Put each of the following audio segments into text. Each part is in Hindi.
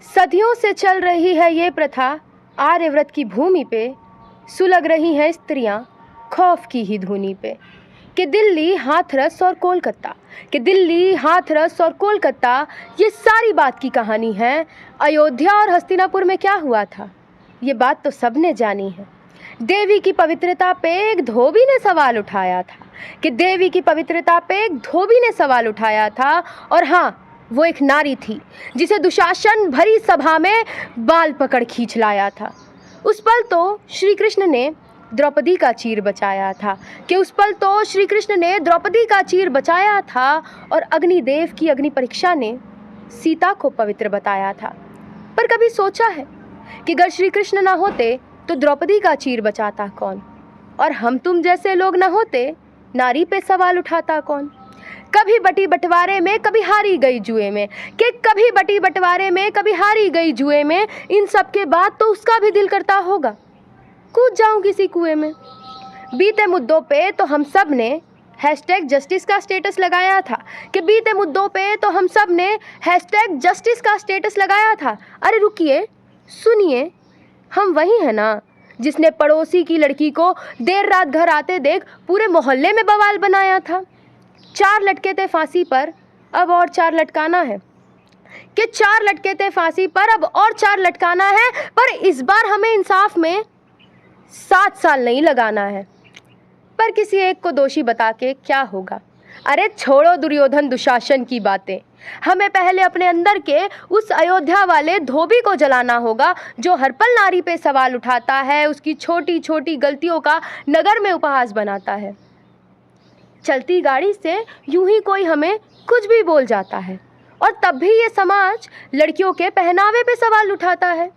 सदियों से चल रही है ये प्रथा, आर्यव्रत की भूमि पे सुलग रही हैं स्त्रियां खौफ की ही धुनी पे। कि दिल्ली, हाथरस और कोलकाता, कि दिल्ली, हाथरस और कोलकाता, ये सारी बात की कहानी है। अयोध्या और हस्तिनापुर में क्या हुआ था, ये बात तो सबने जानी है। देवी की पवित्रता पे एक धोबी ने सवाल उठाया था, कि देवी की पवित्रता पे एक धोबी ने सवाल उठाया था। और हाँ, वो एक नारी थी जिसे दुशासन भरी सभा में बाल पकड़ खींच लाया था। उस पल तो श्री कृष्ण ने द्रौपदी का चीर बचाया था, कि उस पल तो श्री कृष्ण ने द्रौपदी का चीर बचाया था। और अग्निदेव की अग्नि परीक्षा ने सीता को पवित्र बताया था। पर कभी सोचा है कि अगर श्री कृष्ण ना होते तो द्रौपदी का चीर बचाता कौन, और हम तुम जैसे लोग ना होते नारी पे सवाल उठाता कौन। कभी बटी बंटवारे में, कभी हारी गई जुए में, कि कभी बटी बंटवारे में, कभी हारी गई जुए में। इन सब के बाद तो उसका भी दिल करता होगा कूद जाऊं किसी कुएं में। बीते मुद्दों पे तो हम सब ने हैशटैग जस्टिस का स्टेटस लगाया था, कि बीते मुद्दों पे तो हम सब ने हैशटैग जस्टिस का स्टेटस लगाया था। अरे रुकिए, सुनिए, हम वही हैं ना जिसने पड़ोसी की लड़की को देर रात घर आते देख पूरे मोहल्ले में बवाल बनाया था। 4 लटके थे फांसी पर, अब और 4 लटकाना है, कि 4 लटके थे फांसी पर, अब और 4 लटकाना है। पर इस बार हमें इंसाफ में 7 साल नहीं लगाना है। पर किसी एक को दोषी बता के क्या होगा। अरे छोड़ो दुर्योधन दुशासन की बातें, हमें पहले अपने अंदर के उस अयोध्या वाले धोबी को जलाना होगा जो हर पल नारी पे सवाल उठाता है, उसकी छोटी छोटी गलतियों का नगर में उपहास बनाता है। चलती गाड़ी से यूं ही कोई हमें कुछ भी बोल जाता है, और तब भी ये समाज लड़कियों के पहनावे पे सवाल उठाता है।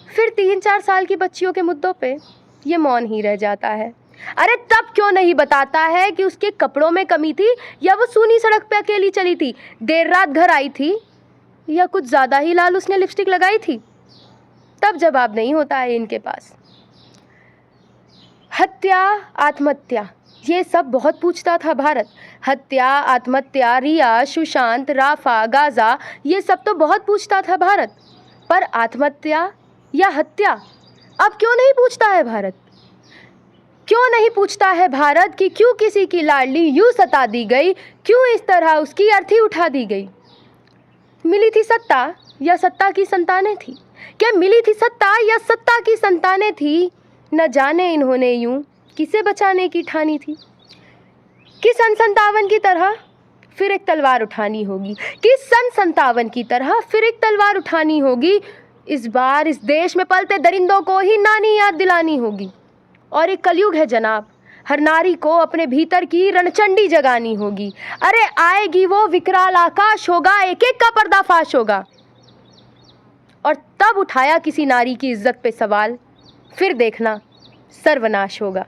फिर 3-4 साल की बच्चियों के मुद्दों पे ये मौन ही रह जाता है। अरे तब क्यों नहीं बताता है कि उसके कपड़ों में कमी थी, या वो सूनी सड़क पे अकेली चली थी, देर रात घर आई थी, या कुछ ज़्यादा ही लाल उसने लिपस्टिक लगाई थी। तब जवाब नहीं होता है इनके पास। हत्या, आत्महत्या, ये सब बहुत पूछता था भारत। हत्या, आत्महत्या, रिया, सुशांत, राफा, गाजा, ये सब तो बहुत पूछता था भारत। पर आत्महत्या या हत्या अब क्यों नहीं पूछता है भारत। क्यों नहीं पूछता है भारत कि क्यों किसी की लाडली यूं सता दी गई, क्यों इस तरह उसकी अर्थी उठा दी गई। मिली थी सत्ता या सत्ता की संतानें थी, क्या मिली थी सत्ता या सत्ता की संतानें थी। न जाने इन्होंने यूं किसे बचाने की ठानी थी। कि सन 57 की तरह फिर एक तलवार उठानी होगी, कि सन 57 की तरह फिर एक तलवार उठानी होगी। इस बार इस देश में पलते दरिंदों को ही नानी याद दिलानी होगी। और एक कलयुग है जनाब, हर नारी को अपने भीतर की रणचंडी जगानी होगी। अरे आएगी वो विकराल आकाश होगा, एक एक का पर्दाफाश होगा। और तब उठाया किसी नारी की इज्जत पे सवाल, फिर देखना सर्वनाश होगा।